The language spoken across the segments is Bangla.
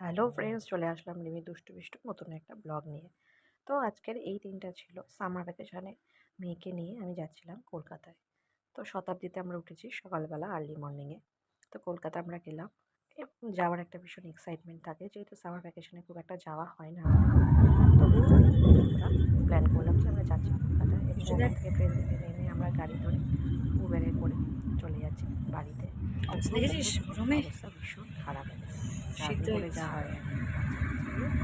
হ্যালো ফ্রেন্ডস, চলে আসলাম রিমি দুষ্টু বিষ্টু নতুন একটা ব্লগ নিয়ে। তো আজকের এই দিনটা ছিল সামার ভ্যাকেশনে। মেয়েকে নিয়ে আমি যাচ্ছিলাম কলকাতায়। তো শতাব্দীতে আমরা উঠেছি সকালবেলা আর্লি মর্নিংয়ে। তো কলকাতা আমরা গেলাম এবং যাওয়ার একটা ভীষণ এক্সাইটমেন্ট থাকে, যেহেতু সামার ভ্যাকেশনে খুব একটা যাওয়া হয় না আমাদের। তো আমরা প্ল্যান করলাম যে আমরা যাচ্ছি কলকাতায়, এবং ওখান থেকে ট্রেন থেকে নেমে আমরা গাড়ি ধরে উবেরে করে চলে যাচ্ছি বাড়িতে। অবস্থা এবং দেখেছিস মুহূর্তে গরমে? অবস্থা ভীষণ খারাপ একদম। শীত জার্নি তো করে হচ্ছে। যাওয়া হয় এখন বাচ্চা কাচ্চা নিয়ে,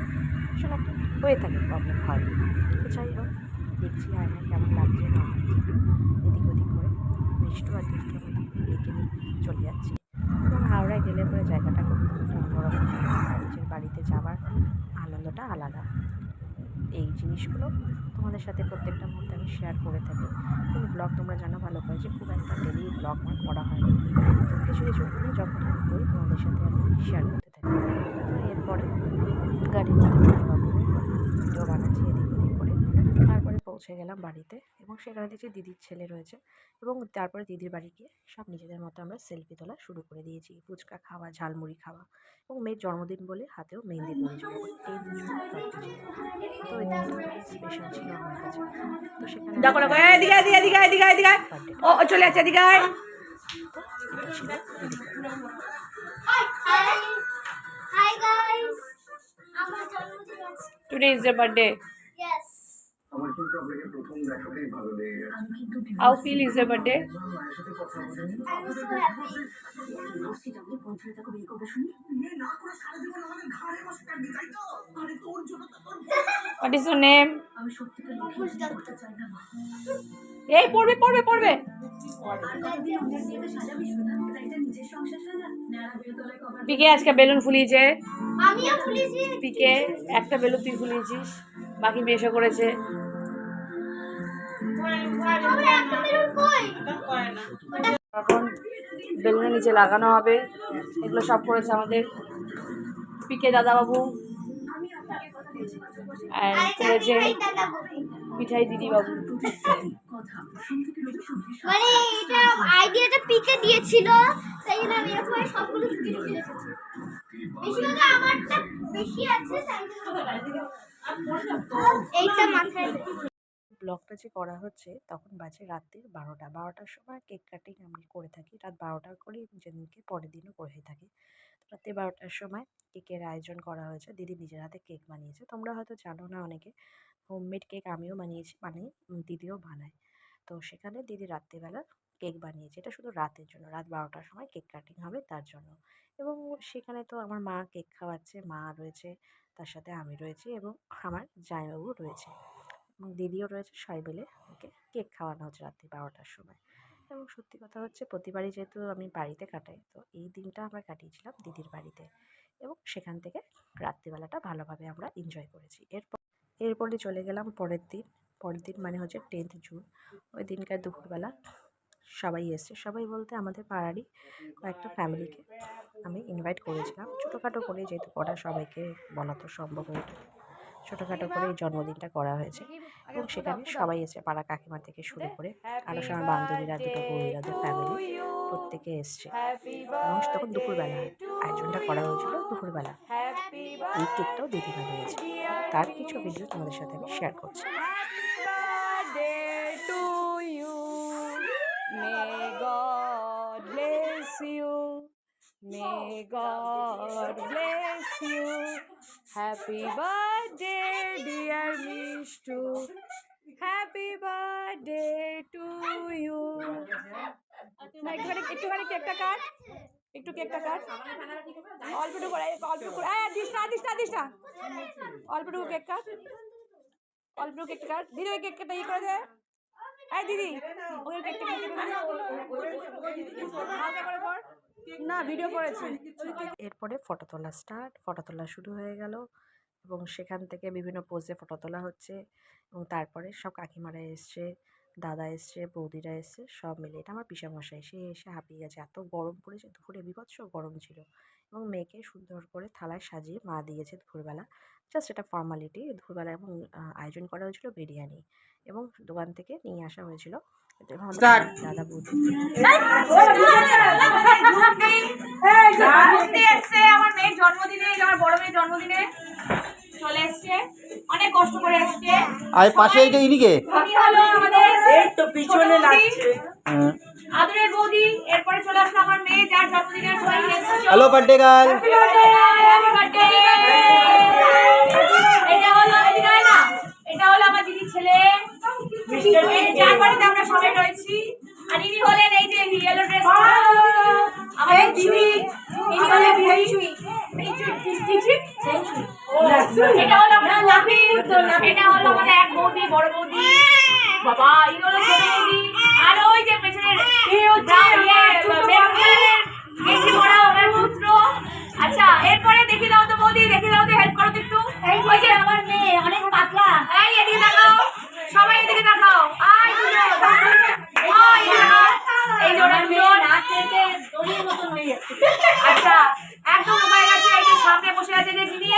ভীষণ একটা হয়ে থাকে, প্রবলেম হয়। তো যাই হোক, দেখছি আয়নায় কেমন লাগছে না লাগছে, এদিক ওদিক করে মিষ্টু আর দুষ্টু আমরা মেয়েকে নিয়ে চলে যাচ্ছি। এবং হাওড়ায় গেলে পরে জায়গাটা খুব অন্যরকম হয়, নিজের বাড়িতে যাওয়ার আনন্দটা আলাদা। এই জিনিসগুলো তোমাদের সাথে প্রত্যেকটা মুহূর্তে আমি শেয়ার করে থাকি, কিন্তু ব্লগ তোমরা জানো ভালো করে যে খুব একটা ডেলি ব্লগ আমার করা হয় না। তো কিছু কিছু যখন আমি করি তোমাদের সাথে আমি শেয়ার করতে থাকি। তো এরপরে গাড়ির মধ্যে ভিডিও বানাচ্ছি এদিক ওদিক করে। তারপরে পৌঁছে গেলাম বাড়িতে, এবং সেখানে দেখছি দিদির ছেলে রয়েছে। এবং তারপরে দিদির বাড়ি গিয়ে সব নিজেদের মতো আমরা সেলফি তোলা শুরু করে দিয়েছি, ফুচকা খাওয়া, ঝালমুড়ি খাওয়া। এবং মেয়ের জন্মদিন বলে হাতেও মেহেন্দি পড়েছিল, ওর 10th জুন বার্থডে ছিল। তো ওই দিনটা খুবই স্পেশাল ছিল আমার কাছে। তো সেখানে আমরা দেখো দেখো, মেহেন্দি এদিকে এদিকে এদিকে এদিকে এদিকে বার্থডেটা ও ও চলে পালন যাচ্ছে এদিকে করলাম। আয়। তো এটা ছিল দিদির বাড়ি। Hi guys. আমার জন্মদিন আছে। Today is the birthday. Yes. আমার কিন্তু আপনাকে প্রথম দেখাতেই ভালো লেগে গেছে। How feel is the birthday? I'm so happy. What is your name? Mukhosh Dutta. এই পড়বে পড়বে পড়বে। পিকে আজকে বেলুন ফুলিয়েছে। আমিও ফুলেছি। পিকে একটা বেলুন তুই ফুলিয়েছিস, বাকি মেশো করেছে। আমার একটা বেলুন কই? এখন বেলুনের নিচে লাগানো হবে, এগুলো সব করেছে আমাদের পিকে দাদাবাবু। আর আরেকটা করেছে মিঠাই দাদা বলি। মিঠাই দিদিবাবু। মানে এটা আইডিয়াটা পিকে দিয়েছিল, তাই জন্য আমি এরকম সবগুলো চুপি চুপি রেখেছি। বেশিরভাগ আমারটা বেশি আছে, তাই জন্য এইটা মাথায় ব্লগটা যে করা হচ্ছে তখন বাজে রাতের 12টার সময় কেক কাটিং আমরা করে থাকি। রাত 12টার করেই যেদিনকে পরের দিনও করে থাকি। তো রাতে 12টার সময় কেকের আয়োজন করা হয়েছে, দিদি নিজের হাতে কেক বানিয়েছে। তোমরা হয়তো জানো না অনেকে, হোমমেড কেক আমিও বানিয়েছি, বানাই, দিদিও বানায়। তো সেখানে দিদি রাত্রিবেলা কেক বানিয়েছে, এটা শুধু রাতের জন্য, রাত 12টার সময় কেক কাটিং হবে তার জন্য। এবং সেখানে তো আমার মা কেক খাওয়াচ্ছে, মা রয়েছে, তার সাথে আমি রয়েছি, এবং আমার জামাইবাবু রয়েছে, এবং দিদিও রয়েছে। সবাই মিলে ওকে কেক খাওয়ানো হচ্ছে রাত্রি 12টার সময়। এবং সত্যি কথা হচ্ছে, প্রতিবারই যেহেতু আমি বাড়িতে কাটাই, তো এই দিনটা আমরা কাটিয়েছিলাম দিদির বাড়িতে, এবং সেখান থেকে রাত্রিবেলাটা ভালোভাবে আমরা এনজয় করেছি। এরপরে চলে গেলাম পরের দিন মানে হচ্ছে 10th জুন। ওই দিনকার দুপুরবেলা সবাই এসছে, সবাই বলতে আমাদের পাড়ারই কয়েকটা ফ্যামিলিকে আমি ইনভাইট করেছিলাম, ছোটোখাটো করে, যেহেতু করা সবাইকে বলা তো সম্ভব হয়ে ওঠে, ছোটোখাটো করে এই জন্মদিনটা করা হয়েছে। এবং সেখানে সবাই এসে, পাড়া কাকিমা থেকে শুরু করে আরও সবার বান্ধবীরা, দুটো বৌদিরা, ওদের ফ্যামিলি প্রত্যেকে এসছে। এবং তখন দুপুরবেলা আয়োজনটা করা হয়েছিল দুপুরবেলা। এই কেকটাও দিদি বানিয়েছে, তার কিছু ভিডিও তোমাদের সাথে আমি শেয়ার করছি। May God bless you. May God bless you. Happy birthday, dear Mishtu. Happy birthday to you. না একটুখানি কেকটা কাট, একটু কেকটা কাট, অল্পটুকু করে, দিস না, অল্পটুকু কেক কাট, অল্পটুকু কেকটা কাট। দিদি ওই কেকটা ই করে দে। এই দিদি ওই কেকটা না, ভিডিও করেছি। এরপরে ফটো তোলা শুরু হয়ে গেল, এবং সেখান থেকে বিভিন্ন পোজে ফটো তোলা হচ্ছে। এবং তারপরে সব কাকিমারা এসছে, দাদা এসছে, বৌদিরা এসছে, সব মিলে। এটা আমার পিসেমশাই, সে এসে হাঁপিয়ে গেছে, এত গরম পড়েছে, দুপুরে বীভৎস গরম ছিল। এবং মেয়েকে সুন্দর করে থালায় সাজিয়ে মা দিয়েছে দুপুরবেলা, জাস্ট এটা ফর্মালিটি দুপুরবেলা। এবং আয়োজন করা হয়েছিল বিরিয়ানি, এবং দোকান থেকে নিয়ে আসা হয়েছিল এটা হলো Start. দাদা বৌদি। আমার মেয়ের জন্মদিনে, আমার বড় মেয়ের জন্মদিনে চলে এসছে, অনেক কষ্ট করে এসছে। আর পাশে এইটা ইনিকে উনি হলো আমাদের এই তো পিছনে লাগছে। আদরের বৌদি। এরপরে চলে আসলো আমার মেয়ে, যার জন্মদিনে সবাই এসেছে। Hello birthday girl. এটা হলো আমার দিদির ছেলে, যার বাড়িতে আমরা সবাই রয়েছি। আর ইনি হলেন এই যে ইয়েলো ড্রেস আমাদের দিদি, ইনি হলেন এটা হলো আমরা লাভি, এটা হলো আমাদের এক বৌদি, বড় বৌদি। বাবা ইনি হলো ছোট বৌদি। আর ওই যে পেছনের গেঞ্জি পরা আমার পুত্র। আচ্ছা এরপরে দেখি দাও তো বৌদি, দেখি দাও তো, হেল্প করো তো একটু। ওই যে আমার মেয়ে অনেক পাতলা। এই এদিকে তাকাও, সবাই এদিকে তাকাও। আই এই জোড়া দুজন আচ্ছা একদম মোবাইল আছে। এই যে সামনে বসে আছে যে যিনি,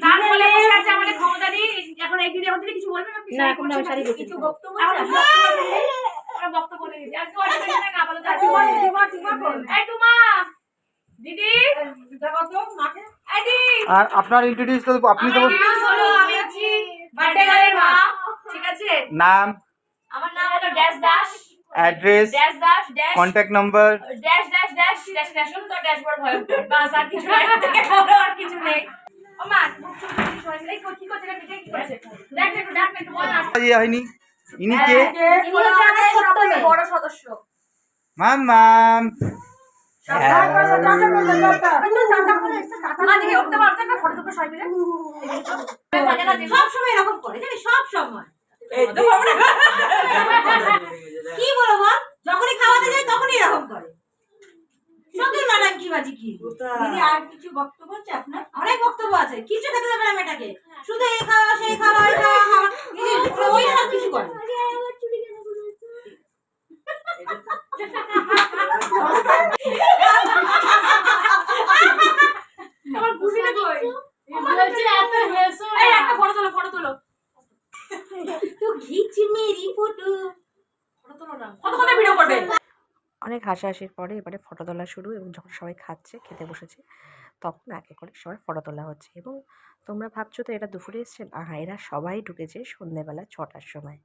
তার বলে বসে আছে আমাদের ক্ষমতা দি। এখন এই দিদি আমাদের কিছু বলবে না? এখন আমি শাড়ি কিছু বক্তব্য আছে? আমরা বক্তব্য বলে দিই। আর কেউ আসবে না আপাতত। এই টুমা দিদি দেখো তো মাকে। এই দিদি আর আপনার ইন্ট্রোডিউস তো আপনি তো হলো, আমি আছি বার্থডে গার্লের মা। ঠিক আছে, নাম, আমার নাম হলো dash Das, address, dash Das dash contact number. Dash dash dash dash dash তো ড্যাশবোর্ড ভয়ঙ্কর। বাস আর কিছু নাই, আর কিছু নেই। ও মা এই কি করছে না, কি করছে? দেখ একটু ডাক একটু বল না। ইয়ে হয়নি ইনিকে ইনি হলো আমাদের সবথেকে বড় সদস্য। মামাম। মা দিকে উঠতে পারতে না, ফটো তুলে সবাই মিলে সব সময় এরকম করে, জানি সব সময়। কি বলো বল, যখনই খাওয়াতে যাই তখনই এরকম করে। সঙ্গে নানান কি বাজি কি দিদি। আর কিছু বক্তব্য আছে আপনার? অনেক বক্তব্য আছে, কিছু খেতে দেবে না মেয়েটাকে, শুধু এই খাওয়া সেই খাওয়া ওই খাওয়া ওই সব কিছু করে। আমার খুশি না কই এই একটা ফটো তোলো, ফটো তোলো। তো ঘিচ মেরি ফটো, ফটো তোলো না, কতক্ষণে ভিডিও করবে? অনেক হাসাহাসির পরে এবারে ফটো তোলা শুরু, এবং যখন সবাই খাচ্ছে, খেতে বসেছে, তখন এক এক করে সবার ফটো তোলা হচ্ছে। এবং তোমরা ভাবছো তো এরা দুপুরে এসছেন? হ্যাঁ, এরা সবাই ঢুকেছে সন্ধ্যেবেলা 6টার সময়।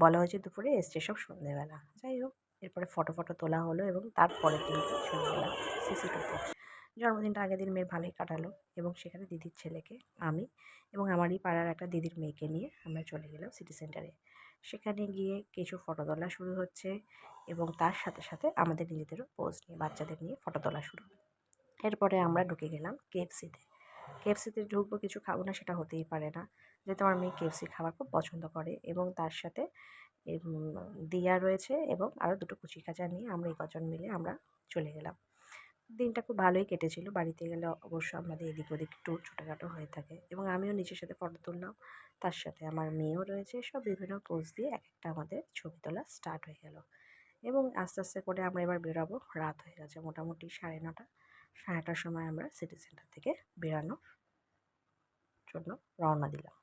বলা হয়েছে দুপুরে, এসছে সব সন্ধ্যেবেলা। যাই হোক, এরপরে ফটো তোলা হলো এবং তারপরের দিনকে চলে গেলাম সিসিটিভিতে। জন্মদিনটা আগের দিন মেয়ের ভালোই কাটালো, এবং সেখানে দিদির ছেলেকে, আমি এবং আমারই পাড়ার একটা দিদির মেয়েকে নিয়ে আমরা চলে গেলাম সিটি সেন্টারে। সেখানে গিয়ে কিছু ফটো তোলা শুরু হচ্ছে, এবং তার সাথে সাথে আমাদের নিজেদেরও পোজ নিয়ে, বাচ্চাদের নিয়ে ফটো তোলা শুরু। এরপরে আমরা ঢুকে গেলাম কেএফসিতে। কেএফসিতে ঢুকবো, কিছু খাবো না সেটা হতেই পারে না, যেহেতু আমার মেয়ে কেএফসি খাবার খুব পছন্দ করে। এবং তার সাথে দিয়া রয়েছে এবং আরও দুটো কুচি কাঁচা নিয়ে আমরা এই কজন মিলে আমরা চলে গেলাম। দিনটা খুব ভালোই কেটেছিল। বাড়িতে গেলে অবশ্য আমাদের এদিক ওদিক একটু ছোটোখাটো হয়ে থাকে, এবং আমিও নিজের সাথে ফটো তুললাম, তার সাথে আমার মেয়েও রয়েছে। সব বিভিন্ন পোজ দিয়ে এক একটা আমাদের ছবি তোলা স্টার্ট হয়ে গেল, এবং আস্তে আস্তে করে আমরা এবার বেরোবো। রাত হয়ে গেছে মোটামুটি 9:30, 9:30টার সময় আমরা সিটি সেন্টার থেকে বেরানোর জন্য রওনা দিলাম।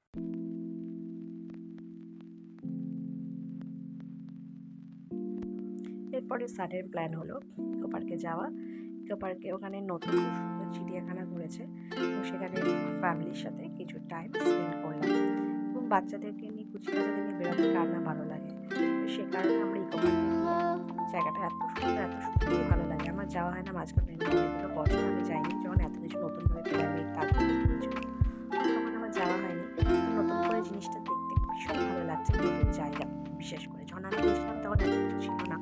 এরপরে সাডেন প্ল্যান হলো ইকো পার্কে যাওয়া। ইকো পার্কে ওখানে নতুন খুব সুন্দর চিড়িয়াখানা করেছে, তো সেখানে ফ্যামিলির সাথে কিছু টাইম স্পেন্ড করলাম। এবং বাচ্চাদেরকে নিয়ে, কুচি বাচ্চাদের নিয়ে বেরোতে কার না ভালো লাগে, তো সে কারণে আমরা ইকো পার্কে জায়গাটা এত সুন্দর ভালো লাগে। আমার যাওয়া হয় না মাঝখানে, অনেকগুলো বছর আমি যাইনি, যখন এত কিছু নতুনভাবে পিরামিড কাজগুলো করেছিল তখন আমার যাওয়া হয়নি। নতুন করে জিনিসটা দেখতে ভীষণ ভালো লাগছে, নতুন জায়গা বিশেষ করে। যখন আমি গেছিলাম তখন এত কিছু ছিল না,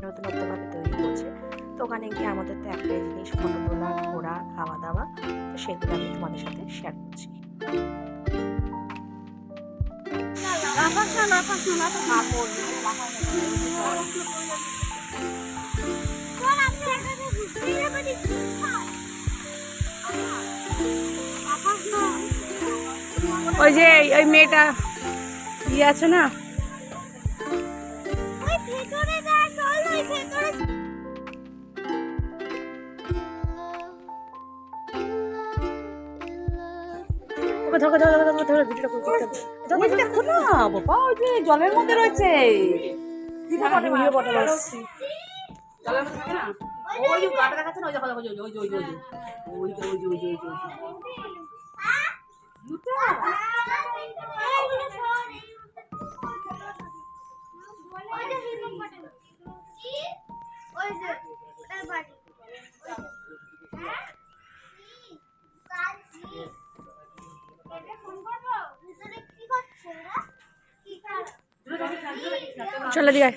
নতুনত্বভাবে তৈরি করছে। তো ওখানে গিয়ে আমাদের তো একটাই জিনিস, ফটো তোলা, ঘোরা, খাওয়া দাওয়া, তো সেগুলো আমি তোমাদের সাথে শেয়ার করছি। ওই যে ওই মেয়েটা ইয়ে আছে না, ওই ভেতরে যা চল, ওই ভেতরে ধরো ধরো ধরো ধরো ভিডিওটা করতে হবে। দেখো না বাবা, ওই যে জলের মধ্যে রয়েছে হিপোপটামাস। জলের মধ্যে থাকে না? ওই যে গাটা দেখাচ্ছে না, ওই দেখো দেখো, ওই যে ওই যে ওই যে ওই যে ওই যে ওই যে ওই যে ওই যে ওই যে চলে দিকে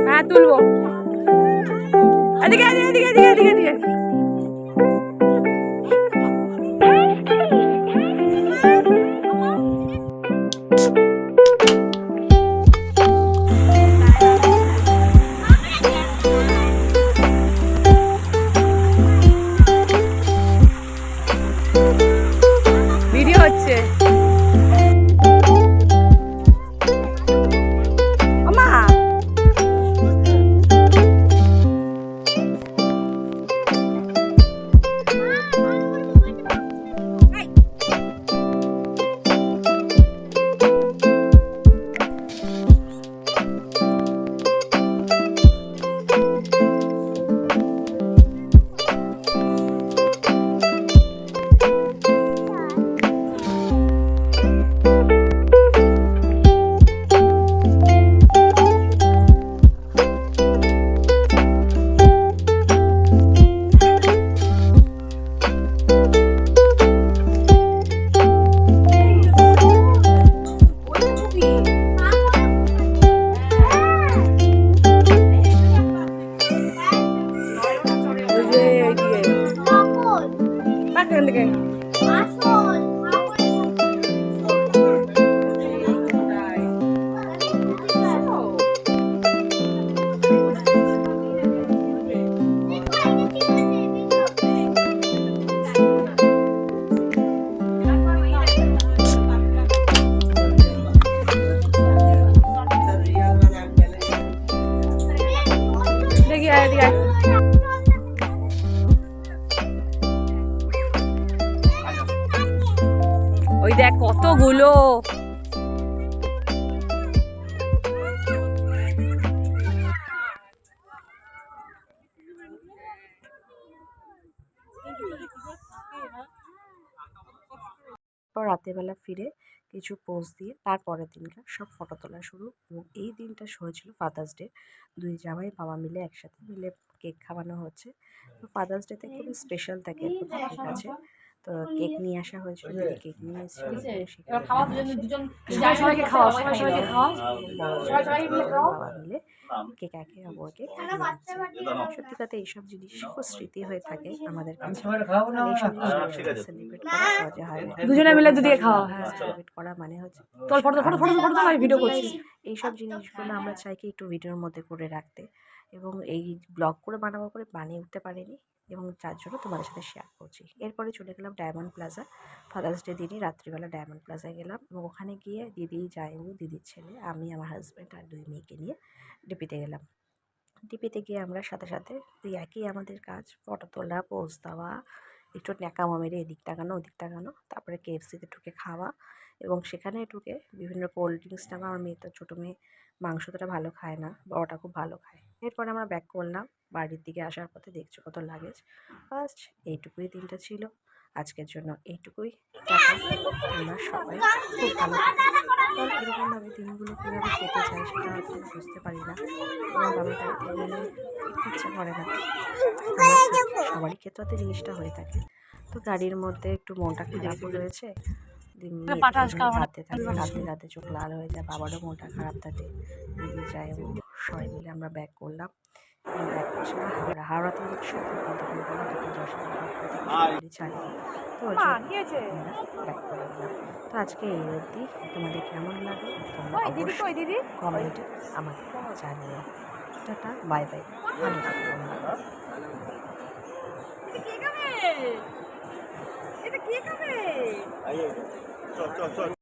হ্যাঁ তুলবো। এদিকে এদিকে এদিকে এদিকে এদিকে এদিকে ভিডিও হচ্ছে। আমা দিকে দেখি এদিকে ওই দেখ কতগুলো। রাতের বেলা ফিরে কিছু পোস্ট দিয়ে তারপরের দিনকার সব ফটো তোলা শুরু। এবং এই দিনটা হয়েছিল ফাদার্স ডে। দুই জামাই বাবা মিলে একসাথে মিলে কেক খাওয়ানো হচ্ছে। তো ফাদার্স ডেতে খুবই স্পেশাল থাকে প্রত্যেকের কাছে। তো কেক নিয়ে আসা হয়েছিল, দিদি কেক নিয়ে এসেছিল। এবার খাওয়া দুজন সবাইকে খাওয়া সবাইকে খাওয়া বাবা মিলে কেক একে অপরকে সত্যি কথা এইসব জিনিস খুব স্মৃতি হয়ে থাকে আমাদের কাছে। এইসব জিনিস সেলিব্রেট করা সহজে হয় না। দুজনে মিলে দুদিকে খাওয়া। হ্যাঁ সেলিব্রেট করা মানে হচ্ছে তোর ফটো ফটো ফটো ফটো আমি ভিডিও করছি। এইসব জিনিসগুলো আমরা চাই কি একটু ভিডিওর মধ্যে করে রাখতে, এবং এই ব্লগ করে বানাবো করে বানিয়ে উঠতে পারিনি, এবং যার জন্য তোমাদের সাথে শেয়ার করছি। এরপরে চলে গেলাম ডায়মন্ড প্লাজা। ফাদার্স ডে দিনই রাত্রিবেলা ডায়মন্ড প্লাজায় গেলাম, এবং ওখানে গিয়ে দিদি, জায়ু, দিদির ছেলে, আমি, আমার হাজব্যান্ড আর দুই মেয়েকে নিয়ে ডিপিতে গেলাম। ডিপিতে গিয়ে আমরা সাথে সাথে ওই একই আমাদের কাজ, ফটো তোলা, পোজ দেওয়া, একটু ন্যাকামো মেরে এদিক তাকানো ওদিক তাকানো, তারপরে KFC-তে ঢুকে খাওয়া, এবং সেখানে ঢুকে বিভিন্ন কোল্ড ড্রিঙ্কস নেওয়া। আমার মেয়ে তো ছোটো মেয়ে মাংসটা ভালো খায় না, বড়টা খুব ভালো খায়। এরপরে আমরা ব্যাক করলাম বাড়ির দিকে। আসার পথে দেখছো কত লাগেজ। ফার্স্ট এইটুকুই দিনটা ছিল আজকের জন্য, এইটুকুই। আমরা সবাই খুব ভালো থাকি। কারণ এরকমভাবে দিনগুলো কীভাবে কেটে যায় সেটা হয়তো বুঝতে পারি না, এবং বাবার বাড়িতে গেলে ইচ্ছা করে না। সবারই ক্ষেত্রে তো জিনিসটা হয়ে থাকে। তো গাড়ির মধ্যে একটু মনটা খারাপ রয়েছে, রাতে রাতে চোখ লাল হয়ে যায়, বাবারও মনটা খারাপ থাকে। দিদি যায়, এবং সবাই মিলে আমরা ব্যাক করলাম। ব্যাক করছি হাওড়াতে সাথে ছাড়ি। তো ব্যাক করে দিলাম। তো আজকে এই অবধি। তোমাদের কেমন লাগে তোমরা অবশ্যই কমেন্টে আমাকে জানিও। টাটা, বাই বাই, ভালো থাকো তোমরা।